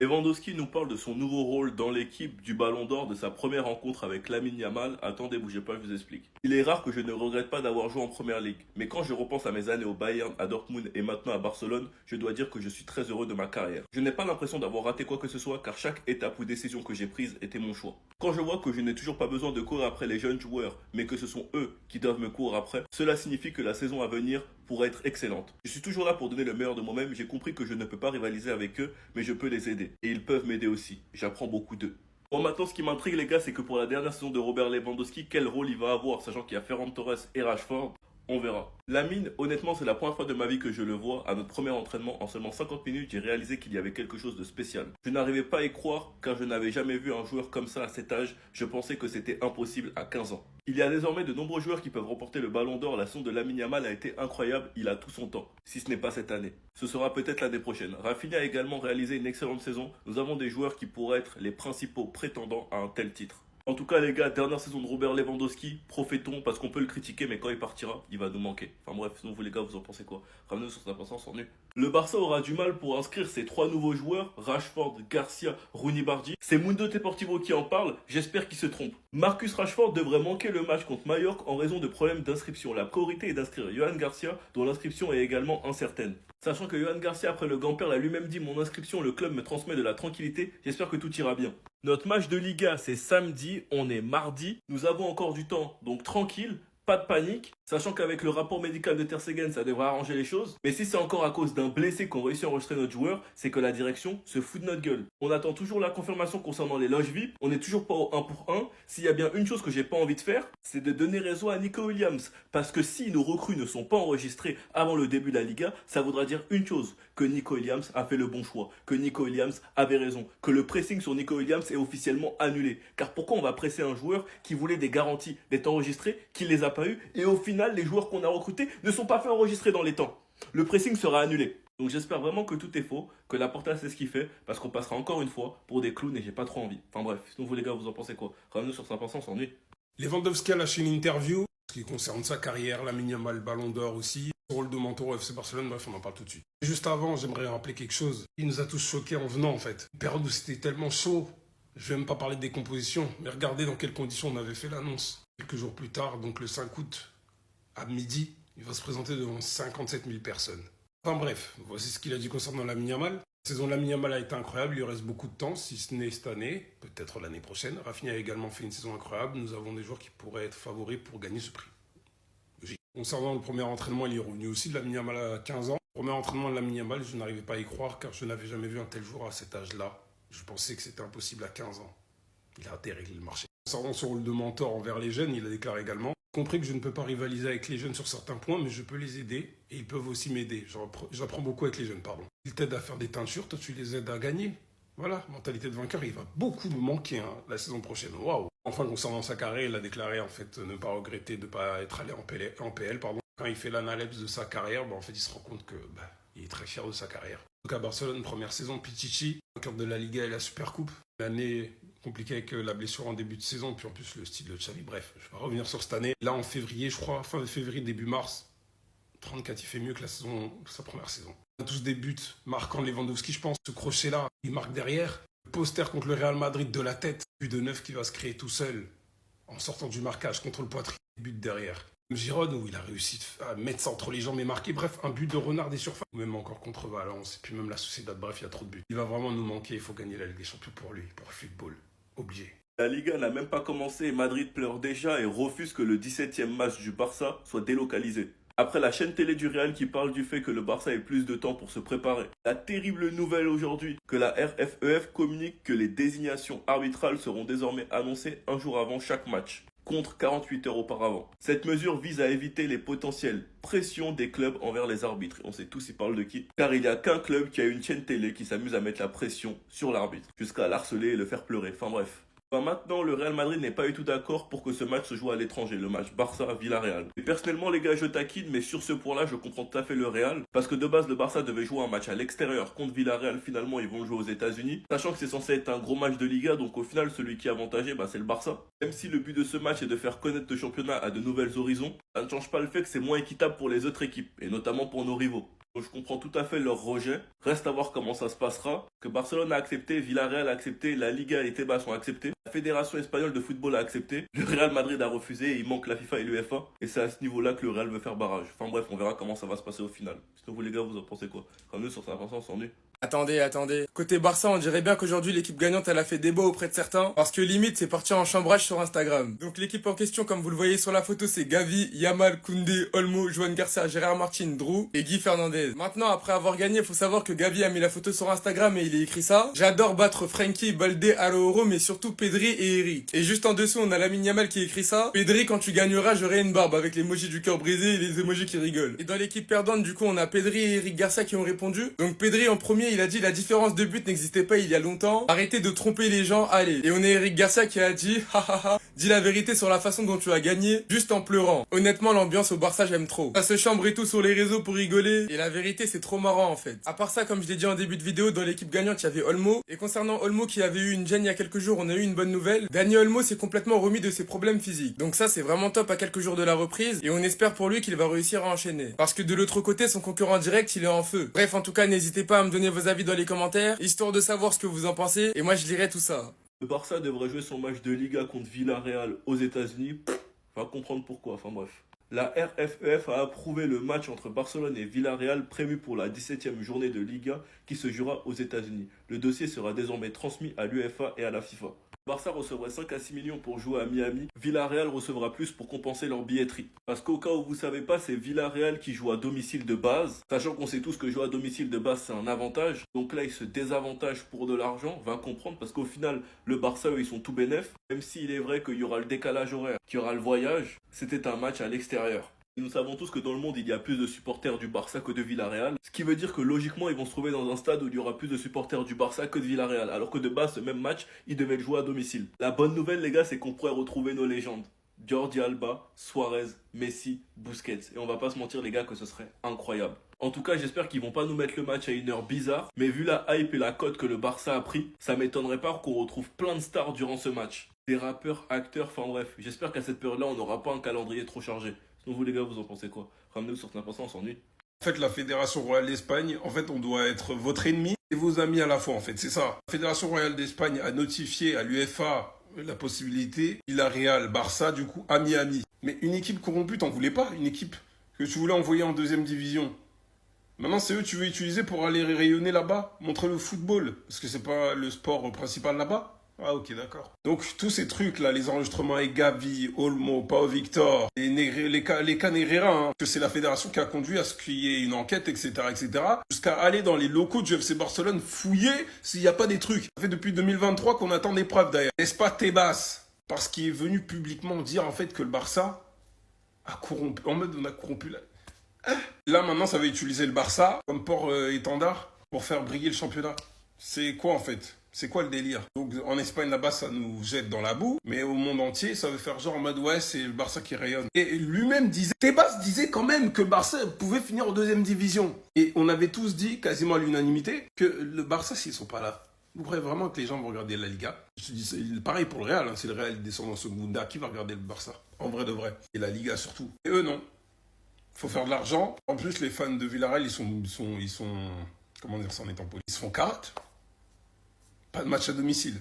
Lewandowski nous parle de son nouveau rôle dans l'équipe, du Ballon d'Or, de sa première rencontre avec Lamine Yamal. Attendez, bougez pas, je vous explique. Il est rare que je ne regrette pas d'avoir joué en Première Ligue, mais quand je repense à mes années au Bayern, à Dortmund et maintenant à Barcelone, je dois dire que je suis très heureux de ma carrière. Je n'ai pas l'impression d'avoir raté quoi que ce soit, car chaque étape ou décision que j'ai prise était mon choix. Quand je vois que je n'ai toujours pas besoin de courir après les jeunes joueurs, mais que ce sont eux qui doivent me courir après, cela signifie que la saison à venir pourrait être excellente. Je suis toujours là pour donner le meilleur de moi-même, j'ai compris que je ne peux pas rivaliser avec eux, mais je peux les aider. Et ils peuvent m'aider aussi. J'apprends beaucoup d'eux. Bon, maintenant, ce qui m'intrigue, les gars, c'est que pour la dernière saison de Robert Lewandowski, quel rôle il va avoir, sachant qu'il y a Ferran Torres et Rashford. On verra. Lamine, honnêtement, c'est la première fois de ma vie que je le vois. À notre premier entraînement, en seulement 50 minutes, j'ai réalisé qu'il y avait quelque chose de spécial. Je n'arrivais pas à y croire car je n'avais jamais vu un joueur comme ça à cet âge. Je pensais que c'était impossible à 15 ans. Il y a désormais de nombreux joueurs qui peuvent remporter le ballon d'or. La saison de Lamine Yamal a été incroyable. Il a tout son temps, si ce n'est pas cette année. Ce sera peut-être l'année prochaine. Rafinha a également réalisé une excellente saison. Nous avons des joueurs qui pourraient être les principaux prétendants à un tel titre. En tout cas, les gars, dernière saison de Robert Lewandowski, profitons parce qu'on peut le critiquer, mais quand il partira, il va nous manquer. Enfin bref, sinon vous les gars, vous en pensez quoi? Ramenez-nous sur sa patience en nu. Le Barça aura du mal pour inscrire ses trois nouveaux joueurs, Rashford, Garcia, Rooney Bardi. C'est Mundo Deportivo qui en parle, j'espère qu'il se trompe. Marcus Rashford devrait manquer le match contre Mallorca en raison de problèmes d'inscription. La priorité est d'inscrire Johan Garcia, dont l'inscription est également incertaine. Sachant que Johan Garcia, après le Gamper, l'a lui-même dit, mon inscription, le club me transmet de la tranquillité, j'espère que tout ira bien. Notre match de Liga, c'est samedi, on est mardi, nous avons encore du temps, donc tranquille, pas de panique, sachant qu'avec le rapport médical de Ter Stegen, ça devrait arranger les choses. Mais si c'est encore à cause d'un blessé qu'on réussit à enregistrer notre joueur, c'est que la direction se fout de notre gueule. On attend toujours la confirmation concernant les loges VIP, on n'est toujours pas au 1 pour 1. S'il y a bien une chose que j'ai pas envie de faire, c'est de donner raison à Nico Williams. Parce que si nos recrues ne sont pas enregistrées avant le début de la Liga, ça voudra dire une chose, que Nico Williams a fait le bon choix, que Nico Williams avait raison, que le pressing sur Nico Williams est officiellement annulé. Car pourquoi on va presser un joueur qui voulait des garanties d'être enregistré, qui les a pas eu, et au final, les joueurs qu'on a recrutés ne sont pas fait enregistrer dans les temps. Le pressing sera annulé. Donc j'espère vraiment que tout est faux, que la Porta sait ce qu'il fait, parce qu'on passera encore une fois pour des clowns et j'ai pas trop envie. Enfin bref, sinon vous les gars, vous en pensez quoi? Ramenez-nous sur sa pensée, on s'ennuie. Lewandowski a lâché une interview, ce qui concerne sa carrière, Lamine Yamal, Ballon d'Or aussi, son rôle de mentor au FC Barcelone, bref, on en parle tout de suite. Juste avant, j'aimerais rappeler quelque chose. Il nous a tous choqués en venant, en fait. Une période où c'était tellement chaud. Je vais même pas parler de décomposition, mais regardez dans quelles conditions on avait fait l'annonce. Quelques jours plus tard, donc le 5 août, à midi, il va se présenter devant 57 000 personnes. Enfin bref, voici ce qu'il a dit concernant Lamine Yamal. La saison de Lamine Yamal a été incroyable, il lui reste beaucoup de temps, si ce n'est cette année, peut-être l'année prochaine. Rafinha a également fait une saison incroyable, nous avons des joueurs qui pourraient être favoris pour gagner ce prix. Logique. Concernant le premier entraînement, il est revenu aussi de Lamine Yamal à 15 ans. Le premier entraînement de Lamine Yamal, je n'arrivais pas à y croire car je n'avais jamais vu un tel joueur à cet âge-là. Je pensais que c'était impossible à 15 ans. Il a atterri le marché. Concernant son rôle de mentor envers les jeunes, il a déclaré également: j'ai compris que je ne peux pas rivaliser avec les jeunes sur certains points, mais je peux les aider et ils peuvent aussi m'aider. J'apprends beaucoup avec les jeunes, pardon. Ils t'aident à faire des teintures, toi tu les aides à gagner. Voilà, mentalité de vainqueur, il va beaucoup nous manquer la saison prochaine. Waouh. Enfin, concernant sa carrière, il a déclaré en fait ne pas regretter de ne pas être allé en PL, pardon. Quand il fait l'analyse de sa carrière, en fait, il se rend compte que il est très fier de sa carrière. Donc à Barcelone, première saison, Pichichi, vainqueur de la Liga et la Supercoupe. L'année compliquée avec la blessure en début de saison, puis en plus le style de Xavi. Bref, je vais revenir sur cette année. Là, en février, je crois, fin de février, début mars, 34, il fait mieux que sa première saison. On a tous des buts marquant Lewandowski, je pense. Ce crochet-là, il marque derrière. Le poster contre le Real Madrid de la tête. But de 9 qui va se créer tout seul en sortant du marquage contre le poitrine. But derrière. Giron, où il a réussi à mettre ça entre les jambes et marquer. Bref, un but de renard des surfaces. Même encore contre Valence. Et puis même la Sociedad. Bref, il y a trop de buts. Il va vraiment nous manquer. Il faut gagner la Ligue des Champions pour lui, pour le football. Obligé. La Liga n'a même pas commencé et Madrid pleure déjà et refuse que le 17e match du Barça soit délocalisé. Après la chaîne télé du Real qui parle du fait que le Barça ait plus de temps pour se préparer. La terrible nouvelle aujourd'hui que la RFEF communique que les désignations arbitrales seront désormais annoncées un jour avant chaque match, contre 48 heures auparavant. Cette mesure vise à éviter les potentielles pressions des clubs envers les arbitres. On sait tous ils parlent de qui. Car il n'y a qu'un club qui a une chaîne télé qui s'amuse à mettre la pression sur l'arbitre, jusqu'à l'harceler et le faire pleurer. Enfin bref. Maintenant, le Real Madrid n'est pas du tout d'accord pour que ce match se joue à l'étranger, le match Barça-Villarreal. Et personnellement, les gars, je taquine, mais sur ce point-là, je comprends tout à fait le Real, parce que de base, le Barça devait jouer un match à l'extérieur contre Villarreal. Finalement, ils vont le jouer aux États-Unis, sachant que c'est censé être un gros match de Liga, donc au final, celui qui est avantagé, c'est le Barça. Même si le but de ce match est de faire connaître le championnat à de nouvelles horizons, ça ne change pas le fait que c'est moins équitable pour les autres équipes, et notamment pour nos rivaux. Donc, je comprends tout à fait leur rejet. Reste à voir comment ça se passera. Que Barcelone a accepté, Villarreal a accepté, la Liga et Tebas ont accepté. La Fédération espagnole de football a accepté. Le Real Madrid a refusé et il manque la FIFA et l'UEFA. Et c'est à ce niveau-là que le Real veut faire barrage. Enfin bref, on verra comment ça va se passer au final. Sinon vous les gars, vous en pensez quoi? Comme nous sur 5%, on s'ennuie. Attendez. Côté Barça, on dirait bien qu'aujourd'hui l'équipe gagnante elle a fait débat auprès de certains parce que limite c'est parti en chambrage sur Instagram. Donc l'équipe en question, comme vous le voyez sur la photo, c'est Gavi, Yamal, Koundé, Olmo, Joan Garcia, Gérard Martin, Drew et Guy Fernandez. Maintenant, après avoir gagné, faut savoir que Gavi a mis la photo sur Instagram et il a écrit ça: j'adore battre Frankie, Baldé, Araujo, mais surtout Pedri et Eric. Et juste en dessous, on a Lamine Yamal qui écrit ça: Pedri, quand tu gagneras, j'aurai une barbe, avec l'emoji du cœur brisé et les emojis qui rigolent. Et dans l'équipe perdante, du coup, on a Pedri et Eric Garcia qui ont répondu. Donc Pedri en premier, il a dit: la différence de but n'existait pas il y a longtemps. Arrêtez de tromper les gens, allez. Et on a Eric Garcia qui a dit: hahaha, dis la vérité sur la façon dont tu as gagné, juste en pleurant. Honnêtement, l'ambiance au Barça, j'aime trop. Ça se chambre et tout sur les réseaux pour rigoler. Et la vérité, c'est trop marrant en fait. À part ça, comme je l'ai dit en début de vidéo, dans l'équipe gagnante, il y avait Olmo. Et concernant Olmo qui avait eu une gêne il y a quelques jours, on a eu une bonne nouvelle. Dani Olmo s'est complètement remis de ses problèmes physiques. Donc ça, c'est vraiment top à quelques jours de la reprise. Et on espère pour lui qu'il va réussir à enchaîner. Parce que de l'autre côté, son concurrent direct, il est en feu. Bref, en tout cas, n'hésitez pas à me donner vos avis dans les commentaires, histoire de savoir ce que vous en pensez, et moi je lirai tout ça. Le Barça devrait jouer son match de Liga contre Villarreal aux États-Unis. Va comprendre pourquoi, enfin bref. La RFEF a approuvé le match entre Barcelone et Villarreal prévu pour la 17e journée de Liga qui se jouera aux États-Unis. Le dossier sera désormais transmis à l'UEFA et à la FIFA. Barça recevrait 5 à 6 millions pour jouer à Miami. Villarreal recevra plus pour compenser leur billetterie. Parce qu'au cas où vous savez pas, c'est Villarreal qui joue à domicile de base. Sachant qu'on sait tous que jouer à domicile de base c'est un avantage. Donc là ils se désavantagent pour de l'argent. Va comprendre parce qu'au final le Barça eux ils sont tout bénef. Même s'il est vrai qu'il y aura le décalage horaire, qu'il y aura le voyage, c'était un match à l'extérieur. Nous savons tous que dans le monde, il y a plus de supporters du Barça que de Villarreal. Ce qui veut dire que logiquement, ils vont se trouver dans un stade où il y aura plus de supporters du Barça que de Villarreal. Alors que de base, ce même match, ils devaient le jouer à domicile. La bonne nouvelle, les gars, c'est qu'on pourrait retrouver nos légendes. Jordi Alba, Suarez, Messi, Busquets. Et on va pas se mentir, les gars, que ce serait incroyable. En tout cas, j'espère qu'ils vont pas nous mettre le match à une heure bizarre. Mais vu la hype et la cote que le Barça a pris, ça m'étonnerait pas qu'on retrouve plein de stars durant ce match. Des rappeurs, acteurs, enfin bref. J'espère qu'à cette période-là, on n'aura pas un calendrier trop chargé. Donc vous les gars, vous en pensez quoi? Ramenez-vous sur 5%, on s'ennuie. En fait, la Fédération Royale d'Espagne, en fait, on doit être votre ennemi et vos amis à la fois, en fait, c'est ça. La Fédération Royale d'Espagne a notifié à l'UEFA la possibilité, Villarreal, Barça, du coup, à Miami. Mais une équipe corrompue, t'en voulais pas? Une équipe que tu voulais envoyer en deuxième division. Maintenant, c'est eux que tu veux utiliser pour aller rayonner là-bas, montrer le football, parce que c'est pas le sport principal là-bas. Ah ok, d'accord. Donc tous ces trucs là, les enregistrements avec Gavi, Olmo, Pau Victor, les cas Negreira, hein, que c'est la fédération qui a conduit à ce qu'il y ait une enquête, etc., jusqu'à aller dans les locaux du FC Barcelone fouiller s'il n'y a pas des trucs. Ça fait depuis 2023 qu'on attend des preuves d'ailleurs. N'est-ce pas Tebas? Parce qu'il est venu publiquement dire en fait que le Barça a corrompu, en mode on a corrompu là. Là maintenant ça va utiliser le Barça comme port étendard pour faire briller le championnat. C'est quoi en fait? C'est quoi le délire? Donc en Espagne là-bas ça nous jette dans la boue, mais au monde entier ça veut faire genre en mode ouais c'est le Barça qui rayonne. Et lui-même disait, Tebas disait quand même que le Barça pouvait finir en deuxième division. Et on avait tous dit quasiment à l'unanimité que le Barça s'ils sont pas là, vous croyez vraiment que les gens vont regarder la Liga? Je te dis c'est pareil pour le Real, hein, si le Real descend en Segunda, qui va regarder le Barça? En vrai de vrai. Et la Liga surtout. Et eux non. Faut faire de l'argent. En plus les fans de Villarreal ils sont comment dire ça en étant poli, ils se font carte. Pas de match à domicile.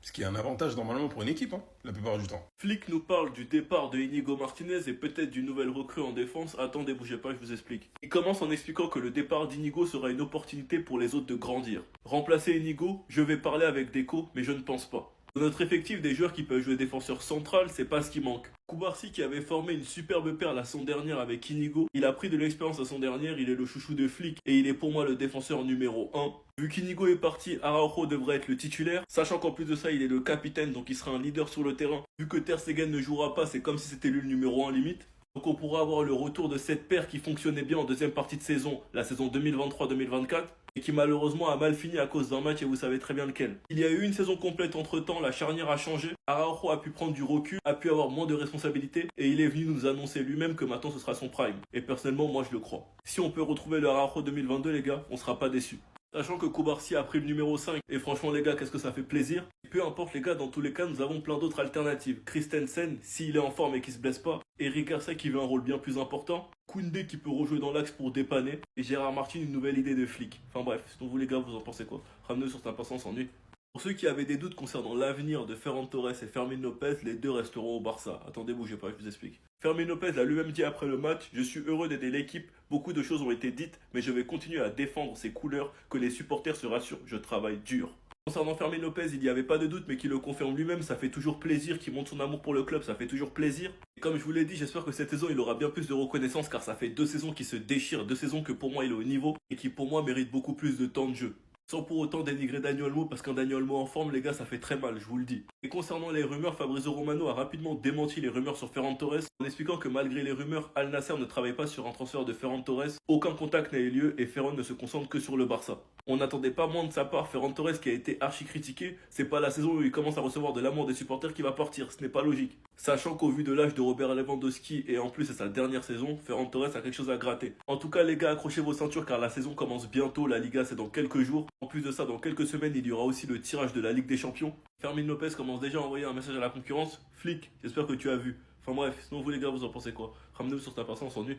Ce qui est un avantage normalement pour une équipe, hein, la plupart du temps. Flick nous parle du départ de Inigo Martinez et peut-être d'une nouvelle recrue en défense. Attendez, bougez pas, je vous explique. Il commence en expliquant que le départ d'Inigo sera une opportunité pour les autres de grandir. Remplacer Inigo, je vais parler avec Deco, mais je ne pense pas. Dans notre effectif, des joueurs qui peuvent jouer défenseur central, c'est pas ce qui manque. Koubarsi qui avait formé une superbe paire la saison dernière avec Inigo, il a pris de l'expérience la saison dernière, il est le chouchou de Flick et il est pour moi le défenseur numéro 1. Vu qu'Inigo est parti, Araujo devrait être le titulaire, sachant qu'en plus de ça il est le capitaine donc il sera un leader sur le terrain. Vu que Ter Stegen ne jouera pas, c'est comme si c'était lui le numéro 1 limite. Donc on pourra avoir le retour de cette paire qui fonctionnait bien en deuxième partie de saison, la saison 2023-2024, et qui malheureusement a mal fini à cause d'un match et vous savez très bien lequel. Il y a eu une saison complète entre temps, la charnière a changé, Araujo a pu prendre du recul, a pu avoir moins de responsabilités, et il est venu nous annoncer lui-même que maintenant ce sera son prime. Et personnellement moi je le crois. Si on peut retrouver le Araujo 2022 les gars, on sera pas déçus. Sachant que Koubarsi a pris le numéro 5, et franchement les gars, qu'est-ce que ça fait plaisir. Et peu importe les gars, dans tous les cas, nous avons plein d'autres alternatives. Christensen, s'il est en forme et qu'il se blesse pas, Eric Garcia qui veut un rôle bien plus important, Koundé qui peut rejouer dans l'axe pour dépanner, et Gérard Martin une nouvelle idée de flic. Enfin bref, sinon vous les gars, vous en pensez quoi? Ramenez sur ta patience s'ennuie. Pour ceux qui avaient des doutes concernant l'avenir de Ferran Torres et Fermin Lopez, les deux resteront au Barça. Attendez, bougez pas, je vous explique. Fermin Lopez l'a lui-même dit après le match, je suis heureux d'aider l'équipe, beaucoup de choses ont été dites, mais je vais continuer à défendre ces couleurs, que les supporters se rassurent, je travaille dur. Concernant Fermin Lopez, il n'y avait pas de doute, mais qu'il le confirme lui-même, ça fait toujours plaisir, qu'il montre son amour pour le club, ça fait toujours plaisir. Et comme je vous l'ai dit, j'espère que cette saison, il aura bien plus de reconnaissance, car ça fait 2 saisons qui se déchirent, 2 saisons que pour moi il est au niveau, et qui pour moi méritent beaucoup plus de temps de jeu. Sans pour autant dénigrer Dani Olmo, parce qu'un Dani Olmo en forme, les gars, ça fait très mal, je vous le dis. Et concernant les rumeurs, Fabrizio Romano a rapidement démenti les rumeurs sur Ferran Torres, en expliquant que malgré les rumeurs, Al Nasser ne travaille pas sur un transfert de Ferran Torres, aucun contact n'a eu lieu et Ferran ne se concentre que sur le Barça. On n'attendait pas moins de sa part, Ferran Torres qui a été archi critiqué, c'est pas la saison où il commence à recevoir de l'amour des supporters qui va partir, ce n'est pas logique. Sachant qu'au vu de l'âge de Robert Lewandowski et en plus c'est sa dernière saison, Ferran Torres a quelque chose à gratter. En tout cas les gars, accrochez vos ceintures car la saison commence bientôt, la Liga c'est dans quelques jours. En plus de ça, dans quelques semaines, il y aura aussi le tirage de la Ligue des Champions. Fermin Lopez commence déjà à envoyer un message à la concurrence. Flic, j'espère que tu as vu. Enfin bref, sinon vous les gars, vous en pensez quoi? Ramenez-vous sur ta personne, on s'ennuie.